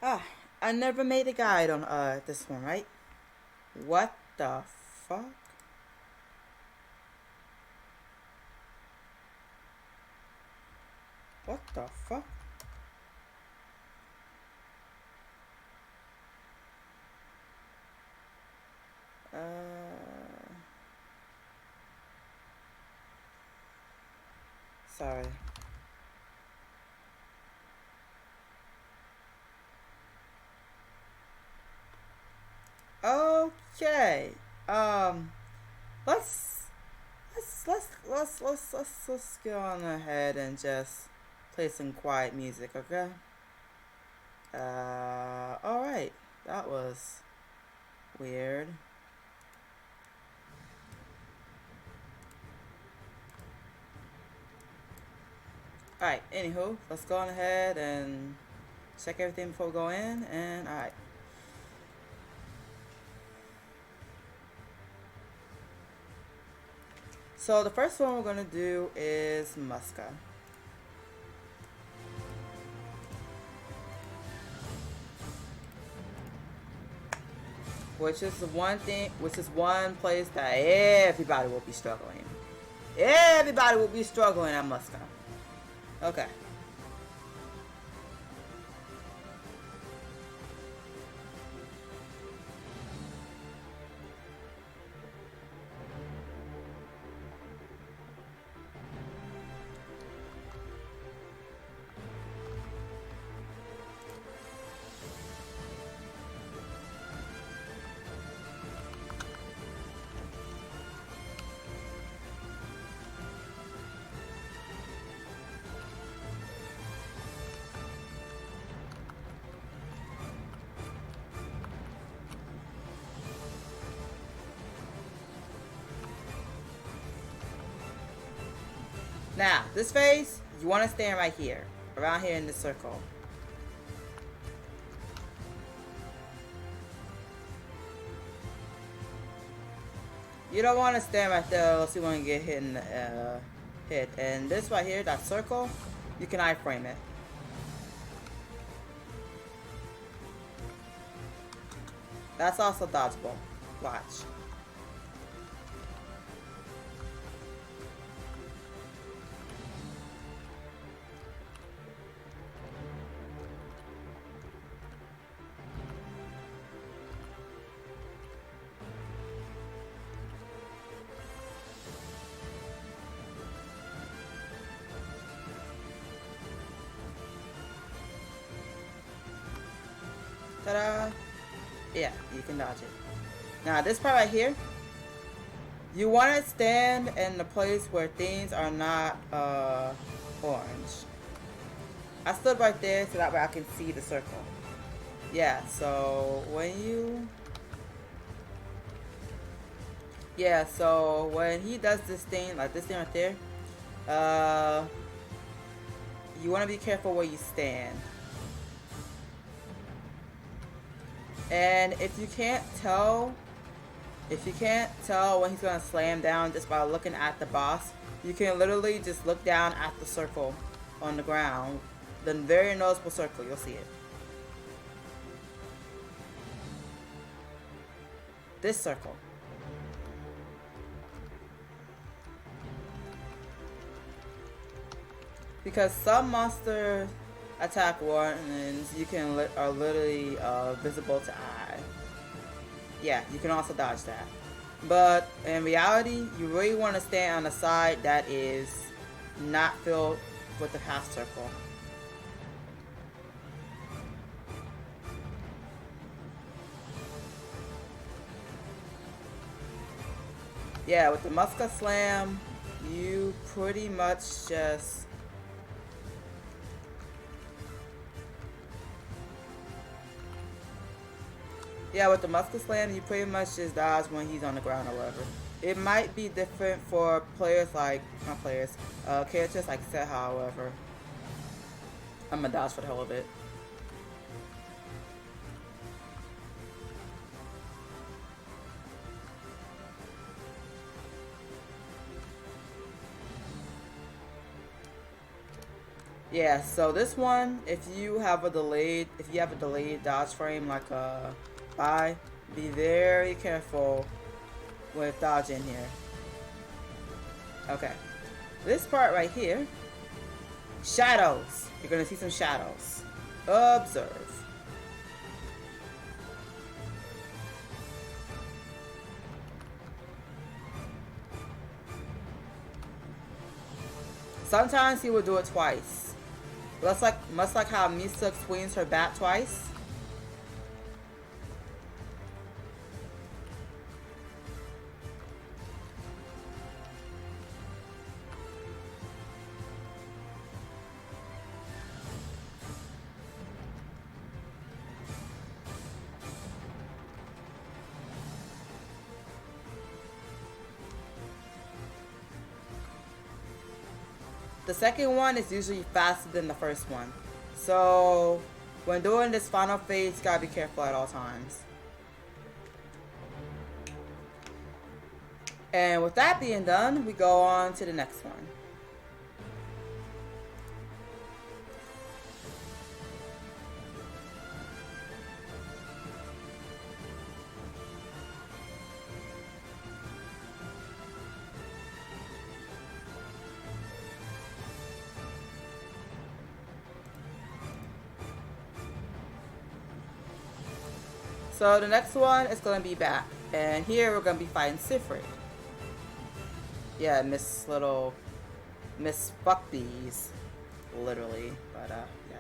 Ah, I never made a guide on this one, right? What the fuck? What the fuck? Uh, sorry. Okay. Um, let's let's go on ahead and just play some quiet music, okay? All right. That was weird. All right. Anywho, let's go on ahead and check everything before we go in. And all right. So the first one we're gonna do is Muska. Which is one place that everybody will be struggling. Everybody will be struggling at Muska. Okay. Now, this phase, you want to stand right here. Around here in this circle. You don't want to stand right there unless you want to get hit. Hit. And this right here, that circle, you can iframe it. That's also dodgeable. Watch. Ta-da! Yeah, you can dodge it. Now, this part right here, you want to stand in the place where things are not orange. I stood right there so that way I can see the circle. Yeah, so when you... Yeah, so when he does this thing, like this thing right there, you want to be careful where you stand. And if you can't tell when he's gonna slam down just by looking at the boss, you can literally just look down at the circle on the ground. The very noticeable circle, you'll see it. This circle. Because some monster attack warnings are literally visible to eye. Yeah, you can also dodge that. But in reality, you really want to stand on the side that is not filled with the half circle. Yeah, with the Muska Slam, you pretty much just... Yeah, with the Muska Slam, you pretty much just dodge when he's on the ground or whatever. It might be different for players like... Not players. Characters like Seha, however. I'm gonna dodge for the hell of it. Yeah, so this one, if you have a delayed dodge frame like buy, be very careful with dodging here. Okay. This part right here, shadows. You're gonna see some shadows. Observe. Sometimes he will do it twice. Much like how Misa swings her bat twice. The second one is usually faster than the first one. So when doing this final phase, you gotta be careful at all times. And with that being done, we go on to the next one. So the next one is gonna be back, and here we're gonna be fighting Sifrid. Yeah, Miss Fuckbees, literally, but yeah.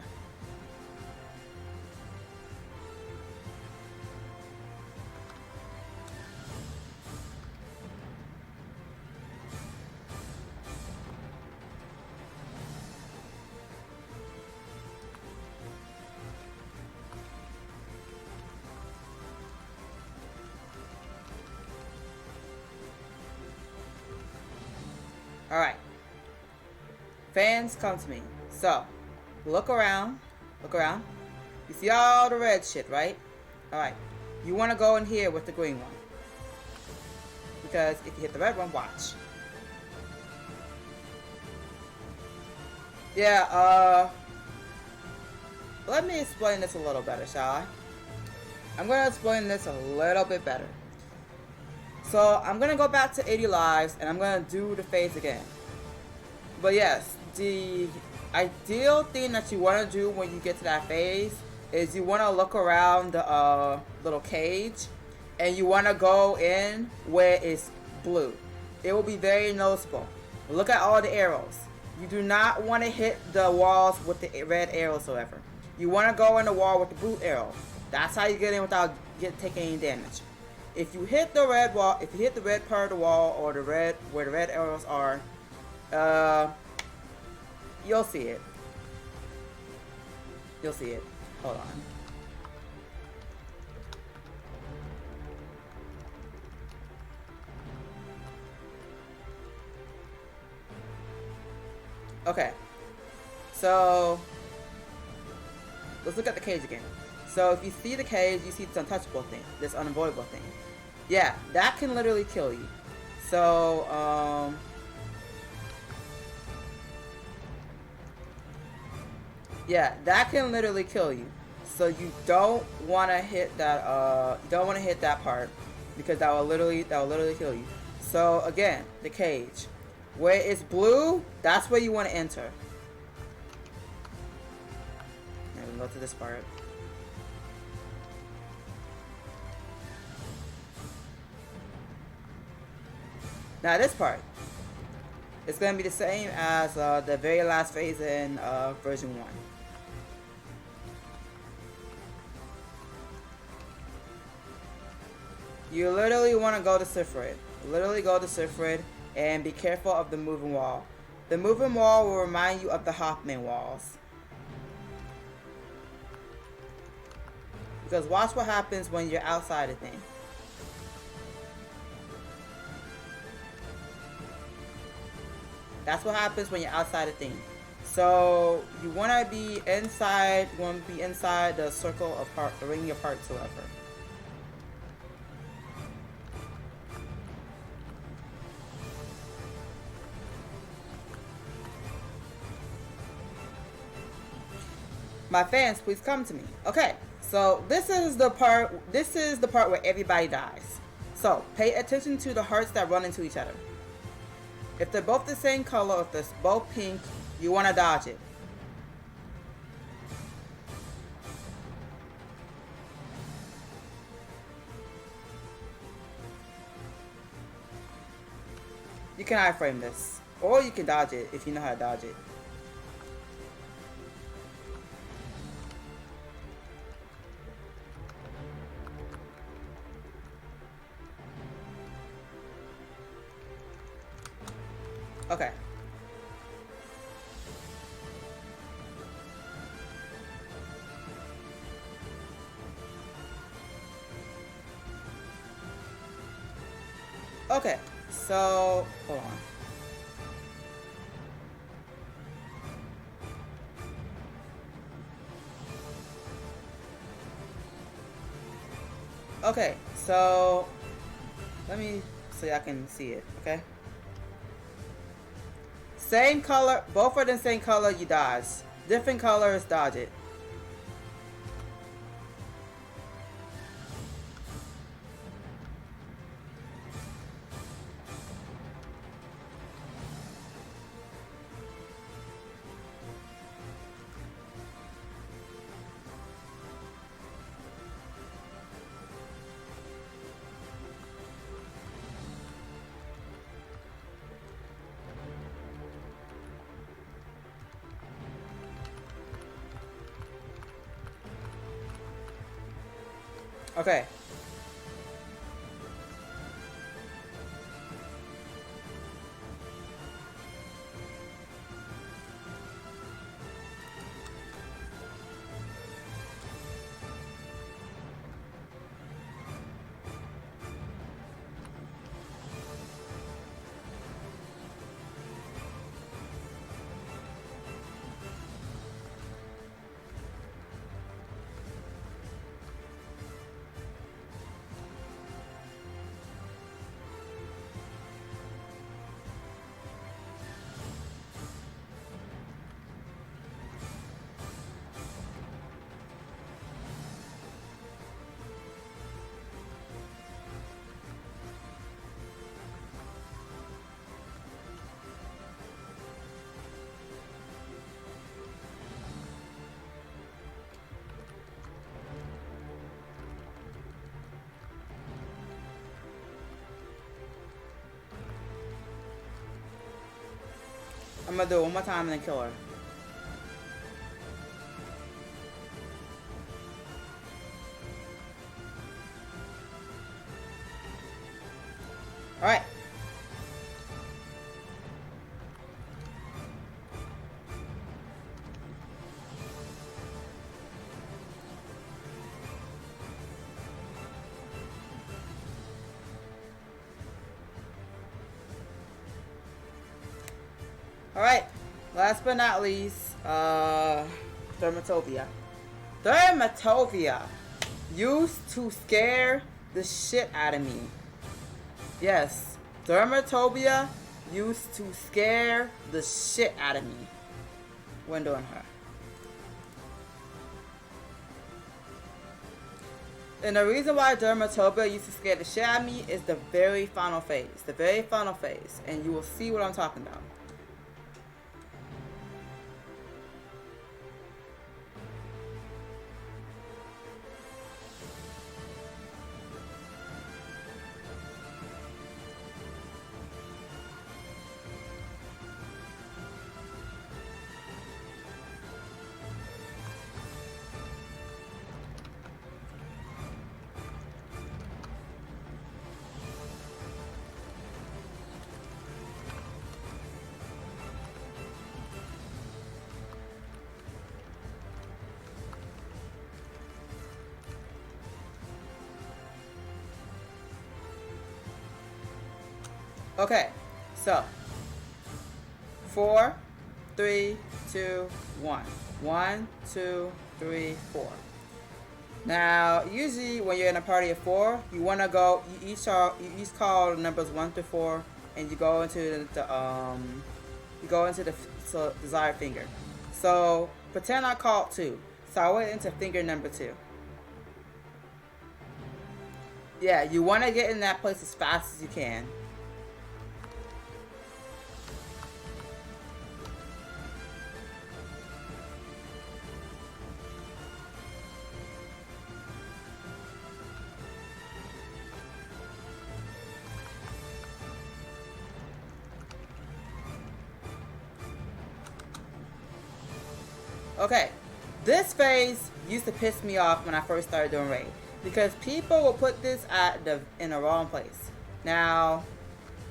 Alright. Fans, come to me. So, look around. Look around. You see all the red shit, right? Alright. You want to go in here with the green one. Because if you hit the red one, watch. Yeah, let me explain this a little better, shall I? I'm going to explain this a little bit better. So, I'm going to go back to 80 lives, and I'm going to do the phase again. But yes, the ideal thing that you want to do when you get to that phase is you want to look around the little cage, and you want to go in where it's blue. It will be very noticeable. Look at all the arrows. You do not want to hit the walls with the red arrows, however. You want to go in the wall with the blue arrow. That's how you get in without taking any damage. If you hit the red wall, if you hit the red part of the wall or the red where the red arrows are, you'll see it. You'll see it. Hold on. Okay. So let's look at the cage again. So if you see the cage, you see this untouchable thing, this unavoidable thing. Yeah, that can literally kill you. So, yeah, that can literally kill you. So you don't want to hit that. Don't want to hit that part because that will literally kill you. So again, the cage, where it's blue, that's where you want to enter. And we go to this part. Now this part, it's going to be the same as the very last phase in version 1. You literally want to go to Sifrid. Literally go to Sifrid and be careful of the moving wall. The moving wall will remind you of the Hoffman walls. Because watch what happens when you're outside of things. That's what happens when you're outside of things. So you want to be inside. You want to be inside the circle of part, the ring of parts, whatever. My fans, please come to me. Okay, so this is the part where everybody dies. So pay attention to the hearts that run into each other. If they're both the same color, if they're both pink, you want to dodge it. You can iframe this, or you can dodge it if you know how to dodge it. Okay. Okay, so hold on. Okay, so let me so y'all can see it, okay? Same color, both are the same color, you dodge. Different colors, dodge it. Okay. I'm gonna do it one more time and then kill her. Alright. Alright, last but not least, Dermatopia. Dermatopia used to scare the shit out of me. Yes, Dermatopia used to scare the shit out of me when doing her. And the reason why Dermatopia used to scare the shit out of me is the very final phase. The very final phase. And you will see what I'm talking about. Okay, so 4, 3, 2, 1. 1, 2, 3, 4. Now, usually when you're in a party of 4, you want to go. You each call numbers 1 to 4, and you go into the desired finger. So pretend I called 2. So I went into finger number 2. Yeah, you want to get in that place as fast as you can. Okay, this phase used to piss me off when I first started doing raid because people will put this in the wrong place. Now,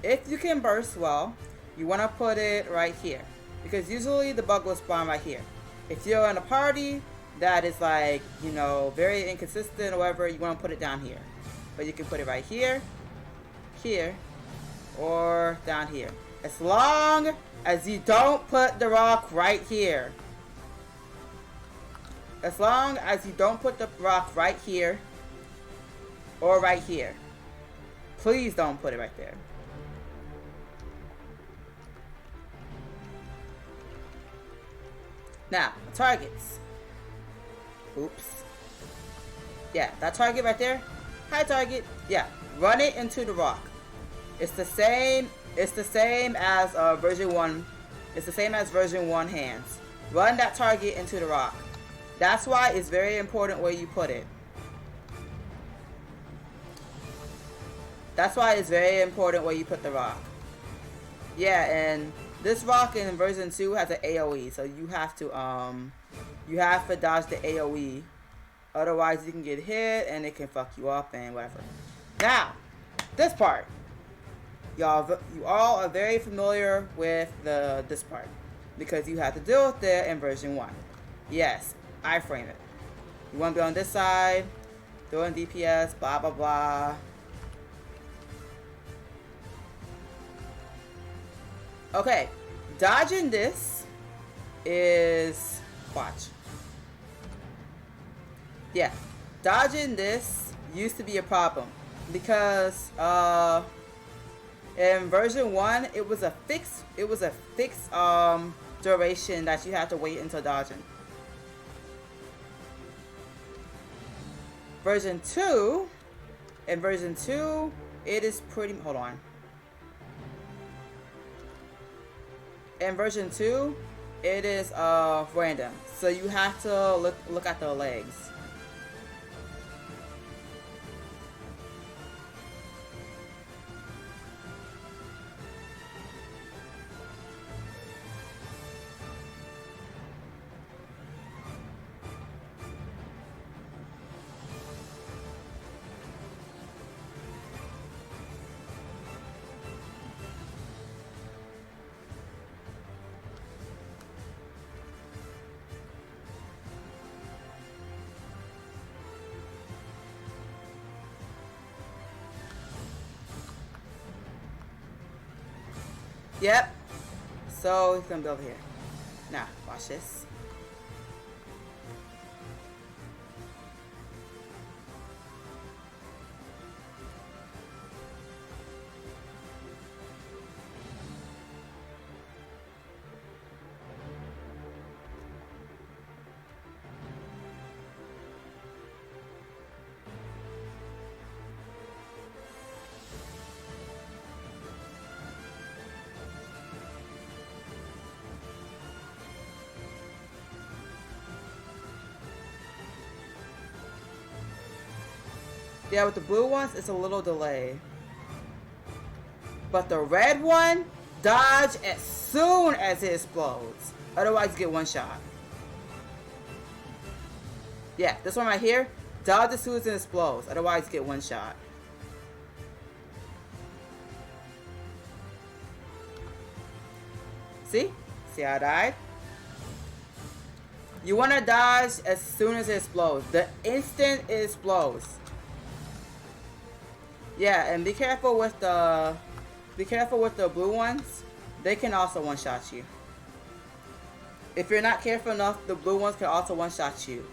if you can burst well, you want to put it right here because usually the bug will spawn right here. If you're in a party that is like, you know, very inconsistent or whatever, you want to put it down here. But you can put it right here, here, or down here. As long as you don't put the rock right here. As long as you don't put the rock right here or right here. Please don't put it right there. Now, targets. Oops. Yeah, that target right there. Hi, target. Yeah, run it into the rock. It's the same as version 1. It's the same as version 1 hands. Run that target into the rock. That's why it's very important where you put it. That's why it's very important where you put the rock. Yeah, and this rock in version 2 has an AoE, so you have to dodge the AoE. Otherwise you can get hit and it can fuck you up and whatever. Now, this part. You all are very familiar with this part because you have to deal with it in version 1. Yes, iframe it. You want to be on this side, doing DPS, blah blah blah. Okay, dodging this is, watch. Yeah, dodging this used to be a problem because in version 1 it was a fixed duration that you have to wait until dodging. In version 2 it is pretty, hold on. In version 2 it is random, so you have to look at the legs. Yep. So he's gonna be over here. Now, watch this. Yeah, with the blue ones, it's a little delay. But the red one, dodge as soon as it explodes. Otherwise, you get one shot. Yeah, this one right here, dodge as soon as it explodes. Otherwise, you get one shot. See? See how I died? You want to dodge as soon as it explodes. The instant it explodes. Yeah, and be careful with the blue ones. They can also one-shot you. If you're not careful enough, the blue ones can also one-shot you.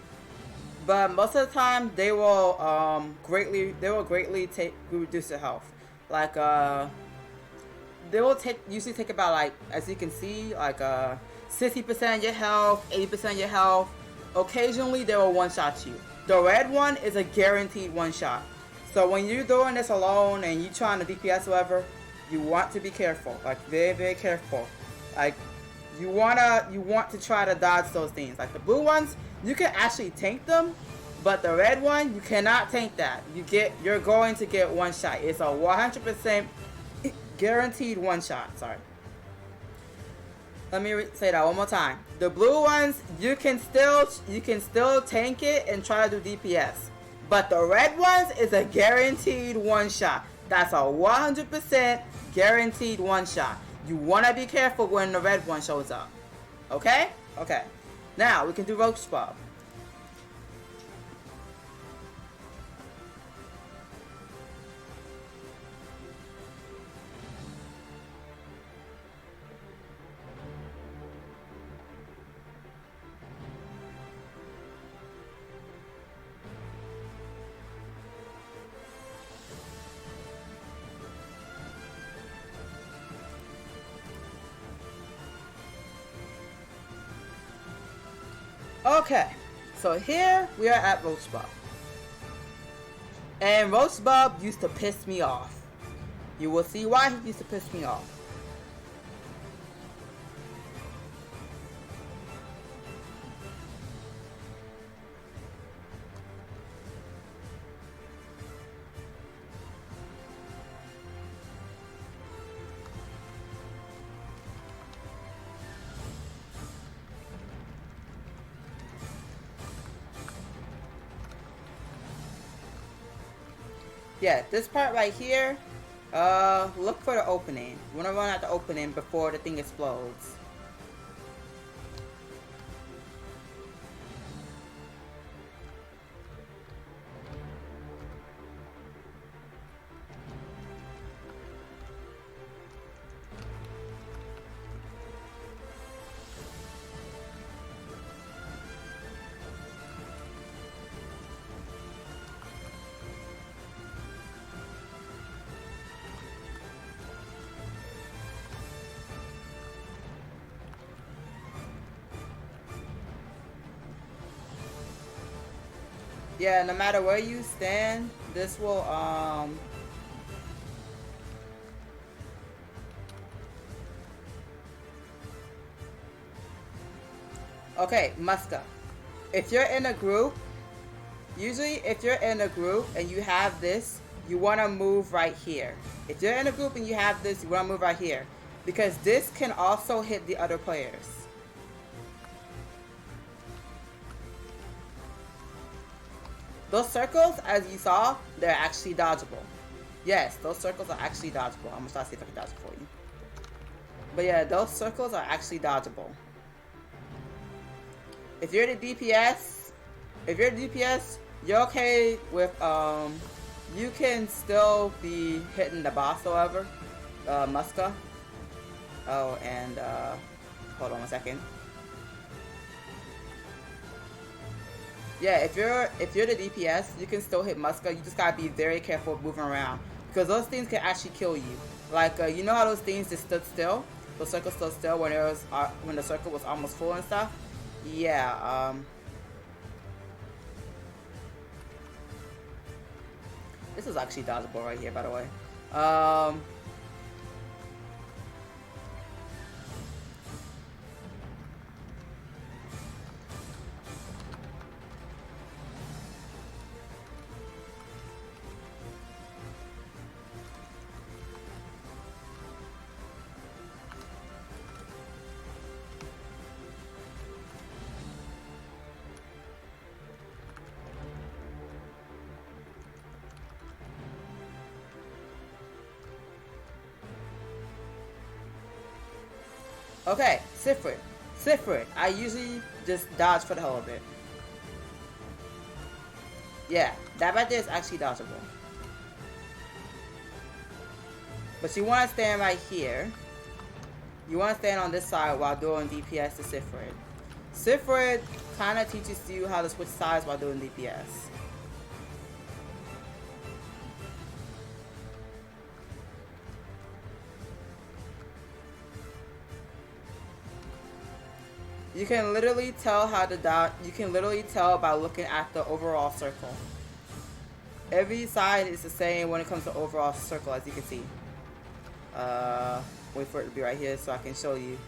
But most of the time, they will greatly reduce your health. Like they will usually take about, like, as you can see, like 60% of your health, 80% of your health. occasionally they will one-shot you. The red one is a guaranteed one-shot. So when you're doing this alone and you trying to DPS whatever, you want to be careful, like very, very careful. Like you want to try to dodge those things. Like the blue ones, you can actually tank them, but the red one, you cannot tank that. You're going to get one shot. It's a 100% guaranteed one shot. Sorry. Let me say that one more time. The blue ones, you can still tank it and try to do DPS. But the red ones is a guaranteed one shot. That's a 100% guaranteed one shot. You want to be careful when the red one shows up. Okay? Okay. Now, we can do Roach Bub. Okay, so here we are at Roach Bub. And Roach Bub used to piss me off. You will see why he used to piss me off. Yeah, this part right here, look for the opening. You want to run at the opening before the thing explodes. Yeah, no matter where you stand, this will, Okay, Muska. If you're in a group, usually if you're in a group and you have this, you want to move right here. If you're in a group and you have this, you want to move right here. Because this can also hit the other players. Those circles, as you saw, they're actually dodgeable. Yes, those circles are actually dodgeable. I'm gonna try to see if I can dodge it for you. But yeah, those circles are actually dodgeable. If you're the DPS, you're okay with, you can still be hitting the boss, however, Muska. Oh, and, hold on one second. Yeah, if you're the DPS, you can still hit Muska. You just gotta be very careful of moving around because those things can actually kill you. Like you know how those things just stood still, those circles stood still when it was when the circle was almost full and stuff. Yeah. This is actually dodgeable right here, by the way. Okay, Sifrid. I usually just dodge for the hell of it. Yeah, that right there is actually dodgeable. But you want to stand right here. You want to stand on this side while doing DPS to Sifrid. Sifrid kind of teaches you how to switch sides while doing DPS. You can literally tell how to dodge. You can literally tell by looking at the overall circle. Every side is the same when it comes to overall circle, as you can see. Wait for it to be right here so I can show you.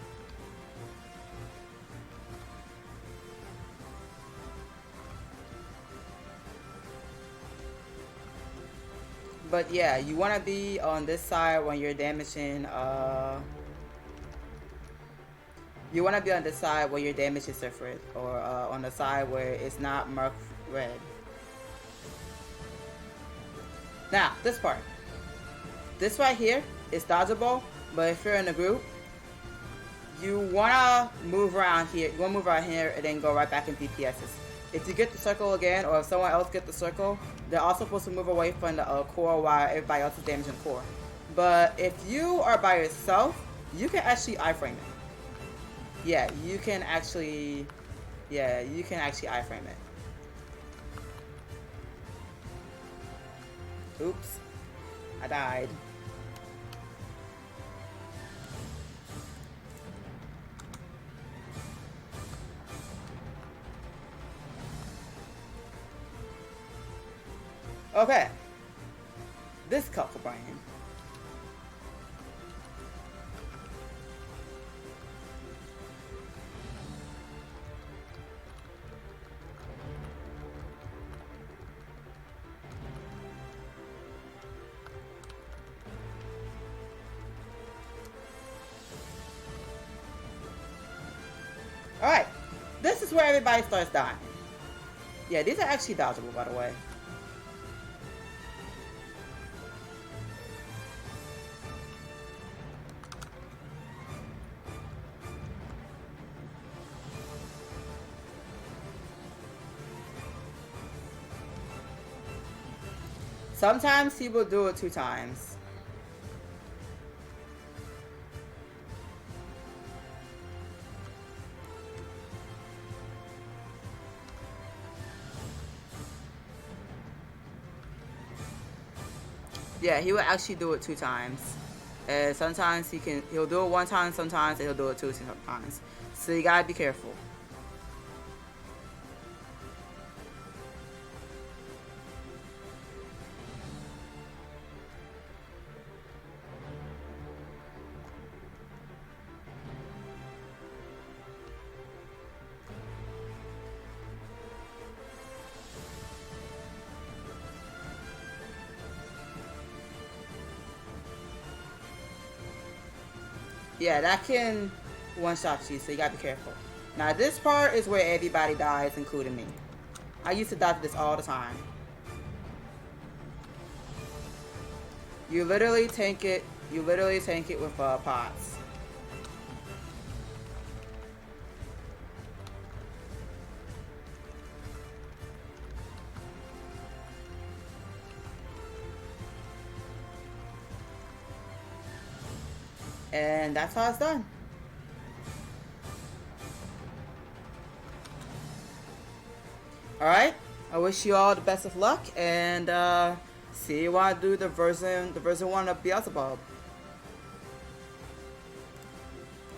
But yeah, you want to be on this side when you're damaging, you want to be on the side where your damage is different, or on the side where it's not marked red. Now, this part. This right here is dodgeable, but if you're in a group, you want to move around here. You want to move around here and then go right back in DPSs. If you get the circle again, or if someone else gets the circle, they're also supposed to move away from the core while everybody else is damaging the core. But if you are by yourself, you can actually iframe it. Yeah, you can actually iframe it. Oops. I died. Okay. This Cuckle Brain. Alright. This is where everybody starts dying. Yeah, these are actually dodgeable, by the way. Sometimes he will do it 2 times. Yeah, he will actually do it 2 times. And sometimes he'll do it 1 time, sometimes he'll do it 2 times. So you gotta be careful. Yeah, that can one-shot you, so you gotta be careful. Now this part is where everybody dies, including me. I used to dodge this all the time. You literally tank it with pots. And that's how it's done. Alright, I wish you all the best of luck, and see you when I do the version 1 of Beelzebub.